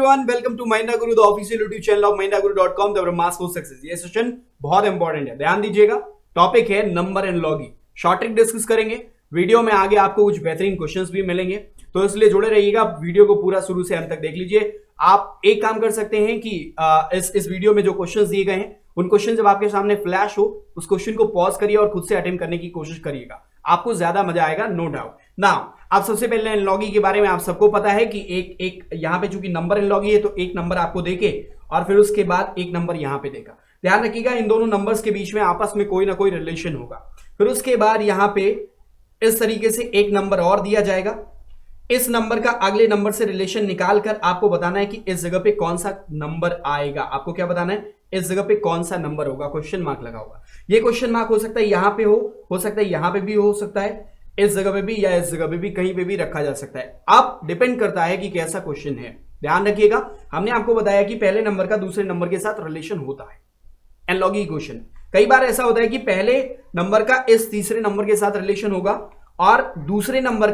everyone, welcome to Mahindra Guru, the official YouTube channel of mahindraguru.com, the Brahmas for Success। ये session बहुत important है, ध्यान दीजिएगा। Topic है number and logging. Short trick discuss करेंगे। Video में आगे आपको कुछ बेहतरीन क्वेश्चंस भी मिलेंगे, तो इसलिए जुड़े रहिएगा। वीडियो को पूरा शुरू से अंत तक देख लीजिए। आप एक काम कर सकते हैं कि इस वीडियो में जो क्वेश्चंस दिए गए हैं, उन क्वेश्चन जब आपके सामने फ्लैश हो, उस क्वेश्चन को पॉज करिए और खुद से अटेम्प्ट करने की कोशिश करिएगा। आपको ज्यादा मजा आएगा, नो डाउट। नाउ आप सबसे पहले एनलॉगी के बारे में आप सबको पता है कि एक यहाँ पे चूंकि नंबर एनलॉगी है, तो एक नंबर आपको देके और फिर उसके बाद एक नंबर यहाँ पे देगा। ध्यान रखिएगा, इन दोनों नंबर्स के बीच में आपस में कोई ना कोई रिलेशन होगा। फिर उसके बाद यहाँ पे इस तरीके से एक नंबर और दिया जाएगा। इस नंबर का अगले नंबर से रिलेशन निकाल कर आपको बताना है कि इस जगह पे कौन सा नंबर आएगा। आपको क्या बताना है, इस जगह पे कौन सा नंबर होगा। क्वेश्चन मार्क लगा होगा। ये क्वेश्चन मार्क हो सकता है यहाँ पे हो सकता है यहाँ पे भी हो सकता है, इस जगह पे भी या इस जगह पे भी, कहीं पे भी रखा जा सकता है। अब डिपेंड करता है कि कैसा क्वेश्चन है। ध्यान रखिएगा, हमने आपको बताया कि पहले नंबर का दूसरे नंबर के साथ रिलेशन होता है। एनलॉगी क्वेश्चन कई बार ऐसा होता है कि पहले नंबर का इस तीसरे नंबर के साथ रिलेशन होगा और दूसरे नंबर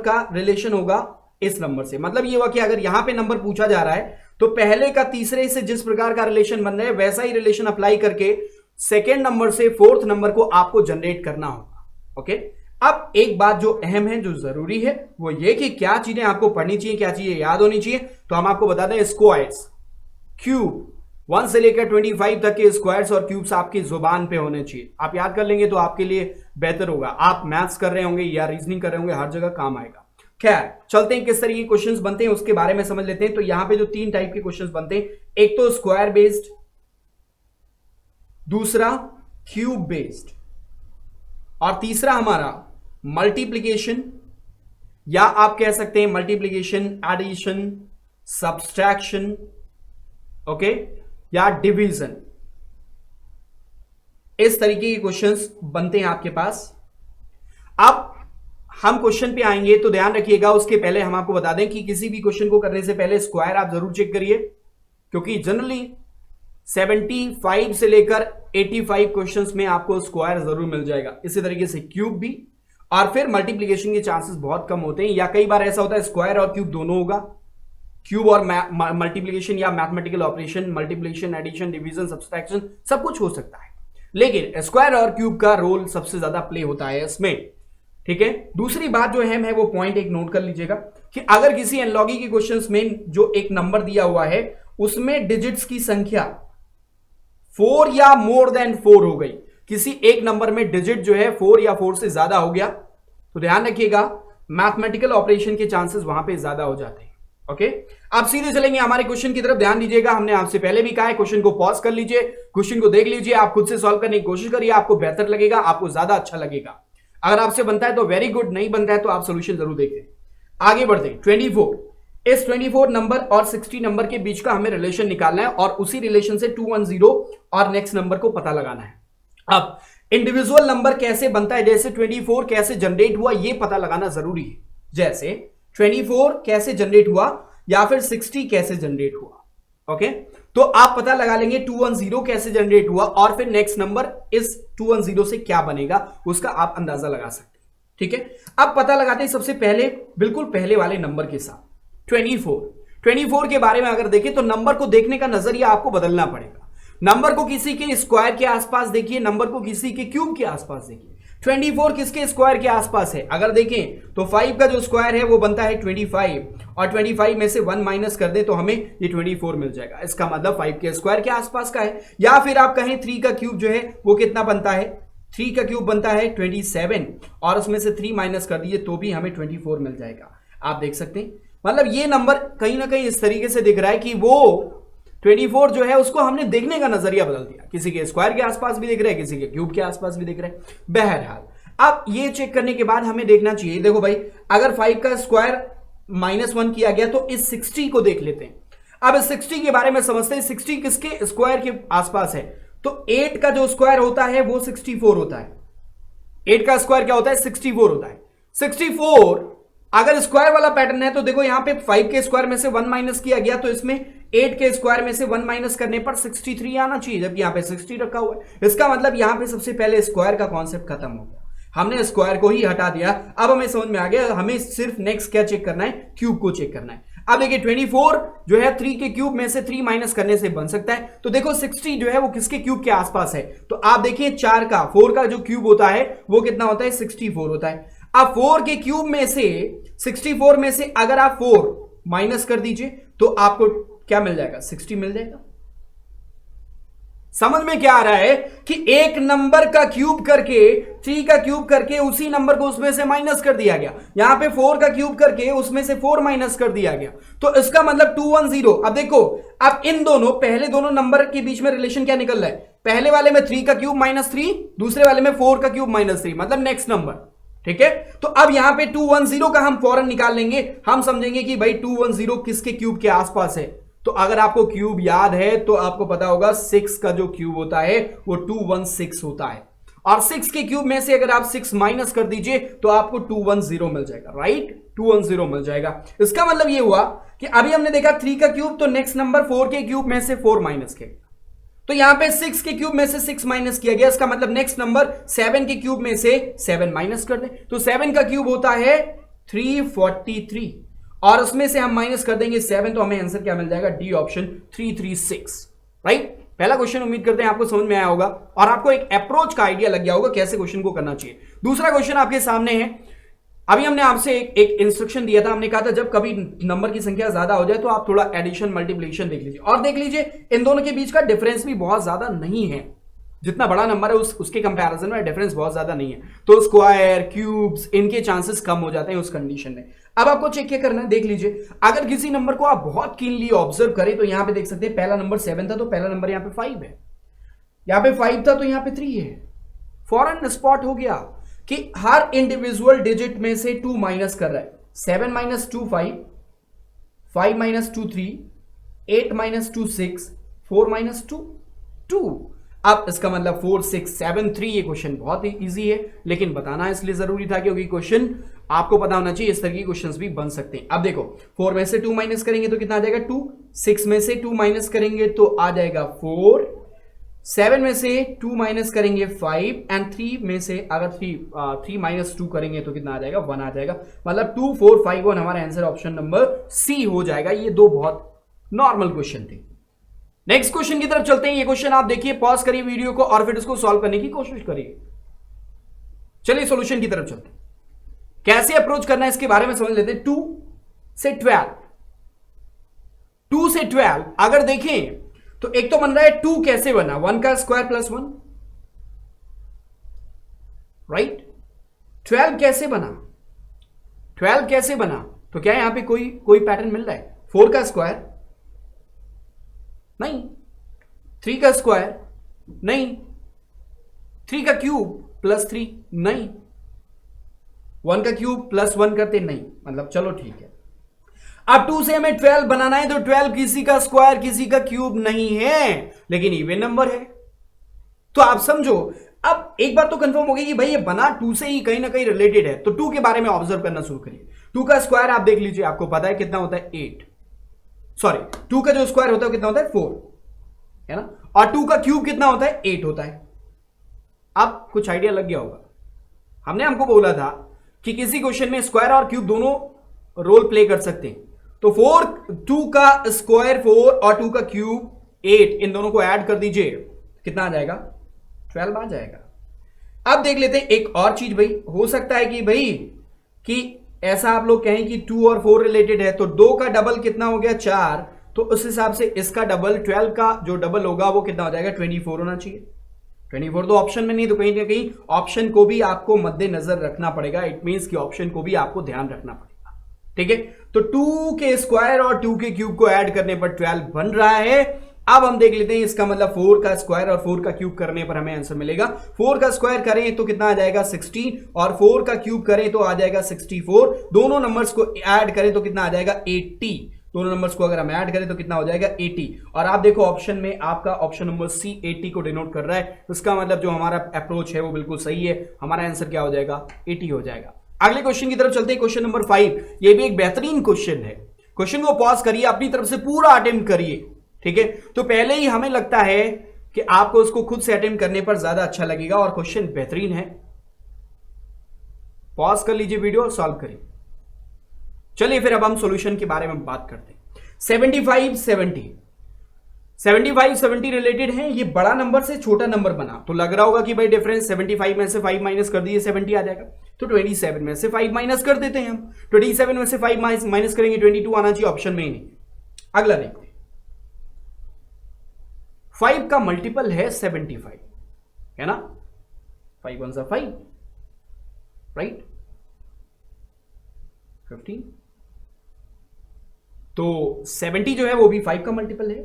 का रिलेशन होगा इस नंबर से। मतलब ये हुआ कि अगर यहां पे नंबर पूछा जा रहा है तो पहले का तीसरे से जिस प्रकार का रिलेशन बन रहा है, वैसा ही रिलेशन अप्लाई करके सेकेंड नंबर से फोर्थ नंबर को आपको जनरेट करना होगा। ओके, अब एक बात जो अहम है, जो जरूरी है, वो ये कि क्या चीजें आपको पढ़नी चाहिए, क्या चीजें याद होनी चाहिए। तो हम आपको बता दें, स्क्वायर्स, क्यूब, 1 से लेकर 25 तक के स्क्वायर्स और क्यूब्स आपकी जुबान पे होने चाहिए। आप याद कर लेंगे तो आपके लिए बेहतर होगा। आप मैथ्स कर रहे होंगे या रीजनिंग कर रहे होंगे, हर जगह काम आएगा। खैर, चलते हैं किस तरीके के क्वेश्चंस बनते हैं उसके बारे में समझ लेते हैं। तो यहां पे जो 3 टाइप के क्वेश्चंस बनते हैं, एक तो स्क्वायर बेस्ड, दूसरा क्यूब बेस्ड और तीसरा हमारा मल्टीप्लिकेशन, या आप कह सकते हैं मल्टीप्लिकेशन, एडिशन, सब्सट्रैक्शन, ओके, या डिवीजन। इस तरीके के क्वेश्चंस बनते हैं आपके पास। अब हम क्वेश्चन पे आएंगे तो ध्यान रखिएगा, उसके पहले हम आपको बता दें कि किसी भी क्वेश्चन को करने से पहले स्क्वायर आप जरूर चेक करिए, क्योंकि जनरली 75 से लेकर 85 क्वेश्चंस में आपको स्क्वायर जरूर मिल जाएगा। इसी तरीके से क्यूब भी, और फिर मल्टीप्लिकेशन के चांसेस बहुत कम होते हैं, या कई बार ऐसा होता है स्क्वायर और क्यूब दोनों होगा। क्यूब और मल्टीप्लिकेशन या mathematical operation, multiplication, addition, division, subtraction, सब कुछ हो सकता है, लेकिन स्क्वायर और क्यूब का रोल सबसे ज्यादा प्ले होता है इसमें। ठीक है, दूसरी बात जो अहम है वो पॉइंट एक नोट कर लीजिएगा कि अगर किसी एनलॉगी के क्वेश्चंस में जो एक नंबर दिया हुआ है उसमें डिजिट्स की संख्या 4 या मोर देन 4 हो गई, किसी एक नंबर में डिजिट जो है 4 या 4 से ज्यादा हो गया, तो ध्यान रखिएगा मैथमेटिकल ऑपरेशन के चांसेस वहां पे ज्यादा हो जाते हैं। ओके, आप सीधे चलेंगे हमारे क्वेश्चन की तरफ। ध्यान दीजिएगा, हमने आपसे पहले भी कहा है, क्वेश्चन को पॉज कर लीजिए, क्वेश्चन को देख लीजिए, आप खुद से सॉल्व करने की कोशिश करिए। आपको बेहतर लगेगा, आपको ज्यादा अच्छा लगेगा। अगर आपसे बनता है तो वेरी गुड, नहीं बनता है तो आप सोल्यूशन जरूर देखें। आगे बढ़ते हैं। 24, इस 24 नंबर और 60 नंबर के बीच का हमें रिलेशन निकालना है और उसी रिलेशन से 210 और नेक्स्ट नंबर को पता लगाना है। अब इंडिविजुअल नंबर कैसे बनता है, जैसे 24 कैसे जनरेट हुआ, यह पता लगाना जरूरी है। जैसे 24 कैसे जनरेट हुआ या फिर 60 कैसे जनरेट हुआ। ओके, तो आप पता लगा लेंगे 210 कैसे जनरेट हुआ और फिर नेक्स्ट नंबर इस 210 से क्या बनेगा उसका आप अंदाजा लगा सकते हैं। ठीक है, अब पता लगाते हैं सबसे पहले बिल्कुल पहले वाले नंबर के साथ 24 के बारे में अगर देखें तो नंबर को देखने का नजरिया आपको बदलना पड़ेगा। नंबर को किसी के स्क्वायर के आसपास देखिए, नंबर को किसी के क्यूब के आसपास देखिए। 24 किसके स्क्वायर के आसपास है, अगर देखें तो 5 का जो स्क्वायर है वो बनता है 25 और 25 में से 1 माइनस कर दे तो हमें ये 24 मिल जाएगा। इसका मतलब 5 के स्क्वायर के आसपास का है। या फिर आप कहें 3 का क्यूब जो है वो कितना बनता है, 3 का क्यूब बनता है 27 और उसमें से 3 माइनस कर दिए तो भी हमें 24 मिल जाएगा। आप देख सकते हैं, मतलब ये नंबर कहीं ना कहीं इस तरीके से दिख रहा है कि वो 24 जो है उसको हमने देखने का नजरिया बदल दिया। किसी के स्क्वायर के आसपास भी दिख रहा है, किसी के क्यूब के आसपास भी दिख रहा है। बहरहाल, अब ये चेक करने के बाद हमें देखना चाहिए, देखो भाई, अगर 5 का स्क्वायर -1 किया गया तो इस 60 को देख लेते हैं। अब इस 60 के बारे में समझते हैं। 60 किसके स्क्वायर के आसपास है, तो 8 का जो स्क्वायर होता है वो 64 होता है। 8 का स्क्वायर क्या होता है, 64 होता है। 64 अगर स्क्वायर वाला पैटर्न है तो देखो यहां पे 5 के स्क्वायर में से 1 माइनस किया गया, तो इसमें 8 के स्क्वायर में से 1 माइनस करने पर 63 आना चाहिए, जबकि यहां पे 60 रखा हुआ है। इसका मतलब यहां पे सबसे पहले स्क्वायर का कॉन्सेप्ट खत्म हो गया, हमने स्क्वायर को ही हटा दिया। अब हमें समझ में आ गया, हमें सिर्फ नेक्स्ट क्या चेक करना है, क्यूब को चेक करना है। अब देखिए 24 जो है 3 के क्यूब में से 3 माइनस करने से बन सकता है, तो देखो 60 जो है वो किसके क्यूब के आसपास है, तो आप देखिए 4 का जो क्यूब होता है वो कितना होता है 64 होता है। अब 4 के क्यूब में से 64 में से अगर आप 4 माइनस कर दीजिए तो आपको क्या मिल जाएगा 60 मिल जाएगा। समझ में क्या आ रहा है कि एक नंबर का क्यूब करके 3 का क्यूब करके उसी नंबर को उसमें से माइनस कर दिया गया, यहां पे 4 का क्यूब करके उसमें से 4 माइनस कर दिया गया, तो इसका मतलब 210। अब देखो अब इन दोनों पहले दोनों नंबर के बीच में रिलेशन क्या निकल रहा है, पहले वाले में 3 का क्यूब माइनस 3, दूसरे वाले में 4 का क्यूब माइनस 3, मतलब नेक्स्ट नंबर। ठीक है, तो अब यहां पे 210 का हम फौरन निकाल लेंगे, हम समझेंगे कि भाई 210 किसके क्यूब के आसपास है। तो अगर आपको क्यूब याद है तो आपको पता होगा 6 का जो क्यूब होता है वो 216 होता है, और 6 के क्यूब में से अगर आप 6 माइनस कर दीजिए तो आपको 210 मिल जाएगा, राइट 210 मिल जाएगा। इसका मतलब ये हुआ कि अभी हमने देखा 3 का क्यूब, तो नेक्स्ट नंबर 4 के क्यूब में से 4 माइनस किया, तो यहां पे 6 के क्यूब में से 6 माइनस किया गया, इसका मतलब नेक्स्ट नंबर 7 के क्यूब में से 7 माइनस कर दें, तो 7 का क्यूब होता है 343, और उसमें से हम माइनस कर देंगे 7, तो हमें आंसर क्या मिल जाएगा, डी ऑप्शन 336, राइट। पहला क्वेश्चन उम्मीद करते हैं आपको समझ में आया होगा और आपको एक अप्रोच का आइडिया लग गया होगा कैसे क्वेश्चन को करना चाहिए। दूसरा क्वेश्चन आपके सामने है, अभी हमने आपसे एक इंस्ट्रक्शन दिया था, हमने कहा था जब कभी नंबर की संख्या ज्यादा हो जाए तो आप थोड़ा एडिशन मल्टीप्लिकेशन देख लीजिए, और देख लीजिए इन दोनों के बीच का डिफरेंस भी बहुत ज्यादा नहीं है, जितना बड़ा नंबर है उसके कंपैरिजन में डिफरेंस बहुत ज्यादा नहीं है, तो स्क्वायर क्यूब्स इनके चांसेस कम हो जाते हैं उस कंडीशन में। अब आपको चेक क्या करना है, देख लीजिए अगर किसी नंबर को आप बहुत कीनली ऑब्जर्व करें तो यहां पे देख सकते हैं पहला नंबर 7 था तो पहला नंबर यहां पे 5 है, यहां पे 5 था तो यहां पे 3 है, फौरन स्पॉट हो गया कि हर इंडिविजुअल डिजिट में से 2 माइनस कर रहा है, 7 माइनस 2 5, 5 माइनस 2 3, 8 माइनस 2 6, 4 माइनस 2 2। अब इसका मतलब 4 6 7 3, ये क्वेश्चन बहुत ही इजी है, लेकिन बताना इसलिए जरूरी था क्योंकि क्वेश्चन आपको पता होना चाहिए इस तरह के क्वेश्चंस भी बन सकते हैं। अब देखो 4 में से 2 माइनस करेंगे तो कितना आ जाएगा 2, 6 में से 2 माइनस करेंगे तो आ जाएगा 4, 7 में से 2 माइनस करेंगे 5, एंड 3 में से अगर 3 माइनस 2 करेंगे तो कितना आ जाएगा 1 आ जाएगा, मतलब 2 4 5 1 हमारा आंसर ऑप्शन नंबर सी हो जाएगा। ये दो बहुत नॉर्मल क्वेश्चन थे। नेक्स्ट क्वेश्चन की तरफ चलते हैं। ये क्वेश्चन आप देखिए, पॉज करिए वीडियो को और फिर इसको सॉल्व करने की कोशिश करिए। चलिए सॉल्यूशन की तरफ चलते हैं, कैसे अप्रोच करना है इसके बारे में समझ लेते हैं। 2 से 12, 2 से 12 अगर देखें तो एक तो बन रहा है 2 कैसे बना, 1 का स्क्वायर प्लस 1, राइट। 12 कैसे बना, 12 कैसे बना, तो क्या यहां पे कोई पैटर्न मिल रहा है, 4 का स्क्वायर नहीं, 3 का स्क्वायर नहीं, 3 का क्यूब प्लस 3 नहीं, 1 का क्यूब प्लस 1 करते नहीं, मतलब चलो ठीक है। अब 2 से हमें 12 बनाना है तो 12 किसी का स्क्वायर किसी का क्यूब नहीं है, लेकिन इवन नंबर है, तो आप समझो। अब एक बात तो कंफर्म हो गई कि भाई ये बना 2 से ही कहीं ना कहीं रिलेटेड है, तो 2 के बारे में ऑब्जर्व करना शुरू करिए। 2 का स्क्वायर आप देख लीजिए, आपको पता है कितना होता है 8, सॉरी 2 का जो स्क्वायर होता है कितना होता है 4 है ना, और 2 का क्यूब कितना होता है 8 होता है। अब कुछ आइडिया लग गया होगा, हमको बोला था कि किसी क्वेश्चन में स्क्वायर और क्यूब दोनों रोल प्ले कर सकते हैं, तो 2 का स्क्वायर 4 और 2 का क्यूब 8, इन दोनों को ऐड कर दीजिए, कितना आ जाएगा 12 आ जाएगा। अब देख लेते हैं एक और चीज, भाई हो सकता है कि भाई कि ऐसा आप लोग कहें कि 2 और 4 रिलेटेड है, तो 2 का डबल कितना हो गया 4, तो उस हिसाब से इसका डबल 12 का जो डबल होगा वो कितना हो जाएगा 24 होना चाहिए। 24 तो ऑप्शन में नहीं, तो कहीं ना कहीं ऑप्शन को भी आपको मद्देनजर रखना पड़ेगा, इट मींस कि ऑप्शन को भी आपको ध्यान रखना पड़ेगा, ठीक है। तो 2 के स्क्वायर और 2 के क्यूब को ऐड करने पर 12 बन रहा है। अब हम देख लेते हैं, इसका मतलब 4 का स्क्वायर और 4 का क्यूब करने पर हमें आंसर मिलेगा। 4 का स्क्वायर करें तो कितना आ जाएगा 16, और 4 का क्यूब करें तो आ जाएगा 64, दोनों नंबर्स को ऐड करें तो कितना आ जाएगा 80, दोनों नंबर्स को अगर हम ऐड करें तो कितना हो जाएगा 80। और आप देखो ऑप्शन में आपका ऑप्शन नंबर सी 80 को डिनोट कर रहा है, इसका मतलब जो हमारा अप्रोच है वो बिल्कुल सही है, हमारा आंसर क्या हो जाएगा 80 हो जाएगा। अगले क्वेश्चन की तरफ चलते हैं, क्वेश्चन नंबर 5। ये भी एक बेहतरीन क्वेश्चन है, क्वेश्चन को पॉज करिए, अपनी तरफ से पूरा अटेम्प्ट करिए, ठीक है। तो पहले ही हमें लगता है कि आपको उसको खुद से अटेम्प्ट करने पर ज्यादा अच्छा लगेगा, और क्वेश्चन बेहतरीन है। पॉज कर लीजिए वीडियो और सॉल्व करिए। चलिए फिर अब हम सॉल्यूशन के बारे में बात करते हैं। 75 70 रिलेटेड है, ये बड़ा नंबर से छोटा नंबर बना, तो लग रहा होगा कि भाई डिफरेंस 75 में से 5 माइनस कर दिए 70 आ जाएगा, तो 27 में से 5 माइनस कर देते हैं हम। 27 में से 5 माइनस करेंगे 22 आना चाहिए, ऑप्शन में ही नहीं। अगला देखते हैं, 5 का मल्टीपल है 75, है ना, 5 1 5, राइट, 15, तो 70 जो है वो भी 5 का मल्टीपल है।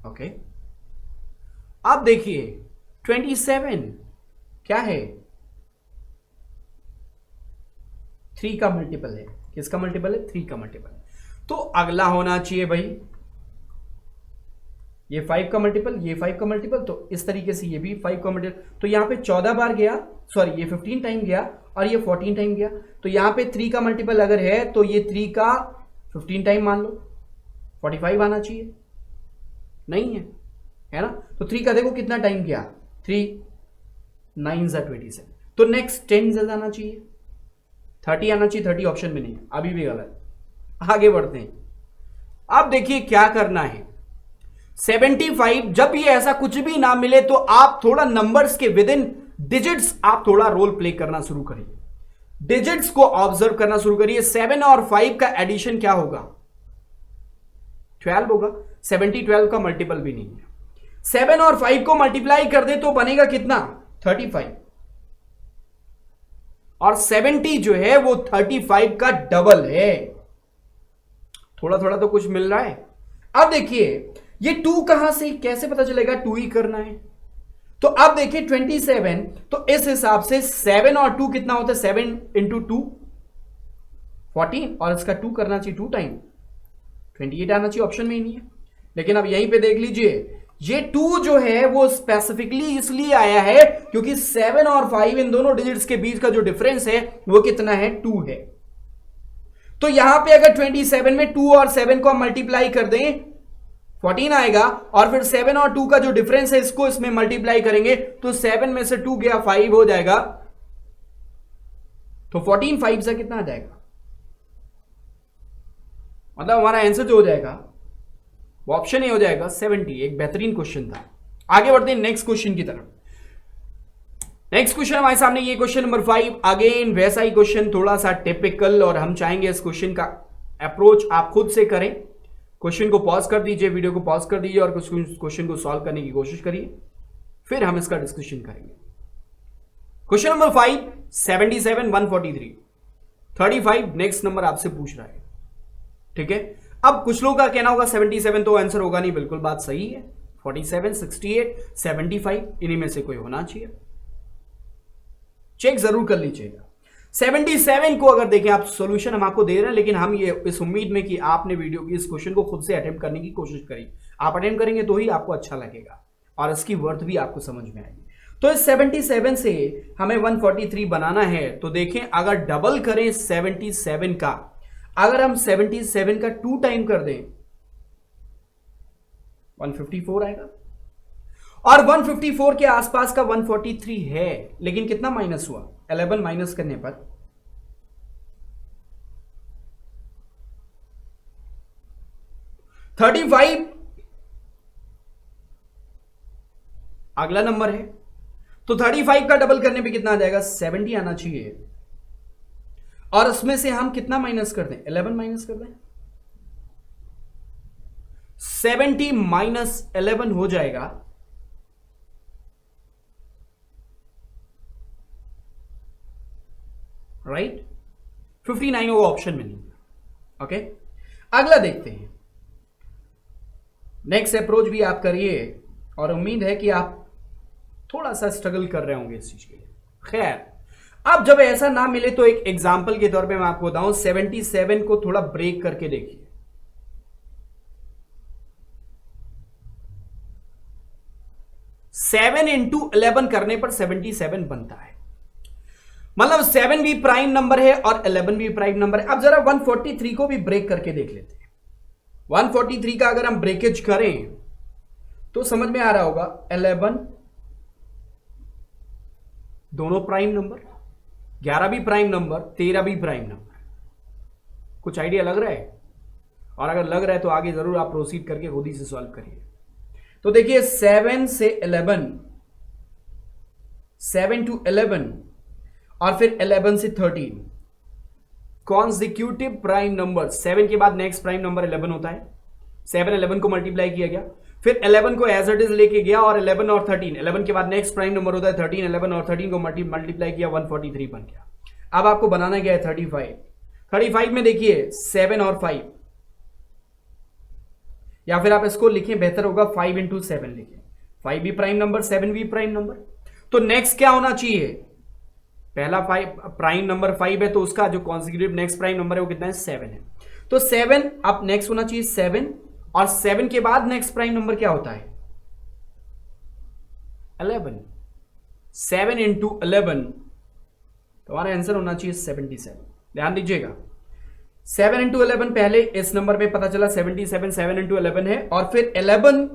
ओके, अब देखिए 27 क्या है, 3 का मल्टीपल है। किसका मल्टीपल है? 3 का मल्टीपल है। तो अगला होना चाहिए भाई ये 5 का मल्टीपल, ये 5 का मल्टीपल, तो इस तरीके से ये भी 5 का मल्टीपल, तो यहां पे 14 बार गया, सॉरी ये 15 टाइम गया और ये 14 टाइम गया, तो यहां पे 3 का मल्टीपल अगर है तो ये 3 का 15 टाइम मान लो, 45 आना चाहिए, नहीं है ना। तो 3 का देखो कितना टाइम गया, 3 9 27, तो नेक्स्ट 10 आना चाहिए, 30 आना चाहिए, 30 ऑप्शन में नहीं, अभी भी गलत। आगे बढ़ते हैं, अब देखिए क्या करना है। 75 जब ये ऐसा कुछ भी ना मिले तो आप थोड़ा नंबर्स के विद इन डिजिट्स आप थोड़ा रोल प्ले करना शुरू करिए, डिजिट्स को ऑब्जर्व करना शुरू करिए। 7 और 5 का एडिशन क्या होगा? 12 होगा। 70 12 का मल्टीपल भी नहीं है। 7 और 5 को मल्टीप्लाई कर दे तो बनेगा कितना? 35, और 70 जो है वो 35 का डबल है। थोड़ा थोड़ा तो कुछ मिल रहा है। अब देखिए ये 2 कहां से कैसे पता चलेगा? 2 ही करना है। तो अब देखिए 27, तो इस हिसाब से 7 और 2 कितना होता है? 7 इंटू 2 14, और इसका 2 करना चाहिए 2 टाइम, 28 आना चाहिए, ऑप्शन में ही नहीं है। लेकिन अब यहीं पे देख लीजिए ये 2 जो है वो स्पेसिफिकली इसलिए आया है क्योंकि 7 और 5 इन दोनों डिजिट्स के बीच का जो डिफरेंस है वो कितना है? 2 है। तो यहां पे अगर 27 में 2 और 7 को हम मल्टीप्लाई कर दें 14 आएगा, और फिर 7 और 2 का जो डिफरेंस है इसको इसमें मल्टीप्लाई करेंगे तो 7 में से 2 गया 5 हो जाएगा, तो 14 5 से कितना आ जाएगा? मतलब हमारा आंसर जो हो जाएगा वो ऑप्शन ही हो जाएगा 70। एक बेहतरीन क्वेश्चन था। आगे बढ़ते हैं नेक्स्ट क्वेश्चन की तरफ। नेक्स्ट क्वेश्चन हमारे सामने ये क्वेश्चन नंबर 5, अगेन वैसा ही क्वेश्चन, थोड़ा सा टिपिकल, और हम चाहेंगे इस क्वेश्चन का अप्रोच आप खुद से करें। क्वेश्चन को पॉज कर दीजिए, वीडियो को पॉज कर दीजिए और क्वेश्चन को सॉल्व करने की कोशिश करिए, फिर हम इसका डिस्कशन करेंगे। क्वेश्चन नंबर 5, 77 143 35 नेक्स्ट नंबर आपसे पूछ रहा है, ठीक है। अब कुछ लोगों का कहना होगा 77 तो आंसर होगा नहीं, बिल्कुल बात सही है। 47 68 75 इन्हीं में से कोई होना चाहिए, चेक जरूर कर लीजिएगा। 77 को अगर देखें आप, सॉल्यूशन हम आपको दे रहे हैं, लेकिन हम ये इस उम्मीद में कि आपने वीडियो की इस क्वेश्चन को खुद से अटेम्प्ट करने की कोशिश करी। आप अटेम्प्ट करेंगे तो ही आपको अच्छा लगेगा और इसकी वर्थ भी आपको समझ में आएगी। तो इस 77 से हमें 143 बनाना है, तो देखें अगर डबल करें 77 का, अगर हम 77 का 2 टाइम कर दें 154 आएगा, और 154 के आसपास का 143 है, लेकिन कितना माइनस हुआ? 11 माइनस करने पर 35 अगला नंबर है, तो 35 का डबल करने पे कितना आ जाएगा? 70 आना चाहिए, और उसमें से हम कितना माइनस कर दें? 11 माइनस कर दें, 70 माइनस 11 हो जाएगा राइट, 59 होगा, ऑप्शन में नहीं। ओके, अगला देखते हैं। नेक्स्ट अप्रोच भी आप करिए और उम्मीद है कि आप थोड़ा सा स्ट्रगल कर रहे होंगे इस चीज के लिए। खैर, अब जब ऐसा ना मिले तो एक एग्जांपल के तौर पे मैं आपको बताऊं, 77 को थोड़ा ब्रेक करके देखिए। 7 इंटू 11 करने पर 77 बनता है, मतलब 7 भी प्राइम नंबर है और 11 भी प्राइम नंबर है। अब जरा 143 को भी ब्रेक करके देख लेते हैं। 143 का अगर हम ब्रेकेज करें तो समझ में आ रहा होगा, 11 दोनों प्राइम नंबर, 11 भी प्राइम नंबर, 13 भी प्राइम नंबर। कुछ आइडिया लग रहा है? और अगर लग रहा है तो आगे जरूर आप प्रोसीड करके खुद ही से सॉल्व करिए। तो देखिए 7 से 11, 7 to 11 और फिर 11 से 13 कॉन्जिक्यूटिव प्राइम नंबर। 7 के बाद नेक्स्ट प्राइम नंबर 11 होता है। 7 11 को मल्टीप्लाई किया गया, फिर 11 को एज इट इज लेके गया और 11 और 13, 11 के बाद नेक्स्ट प्राइम नंबर होता है 13, 11 और 13 को मल्टीप्लाई किया, 143 बन गया। अब आपको बनाना क्या है? 35। 35 में देखिए 7 और 5, या फिर आप इसको लिखें, बेहतर होगा 5 इंटू 7 लिखें। 5 भी प्राइम नंबर, 7 भी प्राइम नंबर। तो नेक्स्ट क्या होना चाहिए? पहला 5 प्राइम नंबर 5 है, तो उसका जो कॉन्जिक्यूटिव नेक्स्ट प्राइम नंबर है वो कितना है? 7 है। तो 7 अब नेक्स्ट होना चाहिए 7, और 7 के बाद नेक्स्ट प्राइम नंबर क्या होता है? 11। 7 इंटू 11, तो हमारा आंसर होना चाहिए 77। ध्यान दीजिएगा, 7 इंटू 11 पहले इस नंबर में पता चला 77, 7 इंटू 11 है, और फिर 11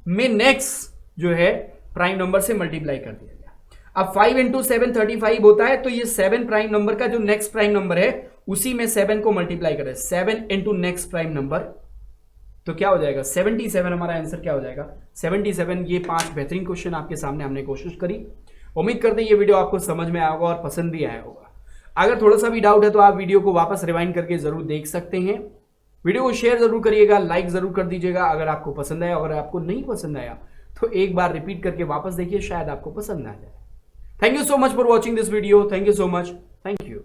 में नेक्स्ट जो है प्राइम नंबर से मल्टीप्लाई कर दिया गया। अब 5 इंटू 7 35 होता है, तो ये 7 प्राइम नंबर का जो नेक्स्ट प्राइम नंबर है उसी में 7 को मल्टीप्लाई करें, 7 इंटू नेक्स्ट प्राइम नंबर, तो क्या हो जाएगा? 77। हमारा आंसर क्या हो जाएगा? 77। ये 5 बेहतरीन क्वेश्चन आपके सामने हमने कोशिश करी। उम्मीद करते हैं ये वीडियो आपको समझ में आया होगा और पसंद भी आया होगा। अगर थोड़ा सा भी डाउट है तो आप वीडियो को वापस रिवाइंड करके जरूर देख सकते हैं। वीडियो को शेयर जरूर करिएगा, लाइक जरूर कर दीजिएगा अगर आपको पसंद आया। अगर आपको नहीं पसंद आया तो एक बार रिपीट करके वापस देखिए, शायद आपको पसंद आ जाए। Thank you so much for watching this video. Thank you so much. Thank you.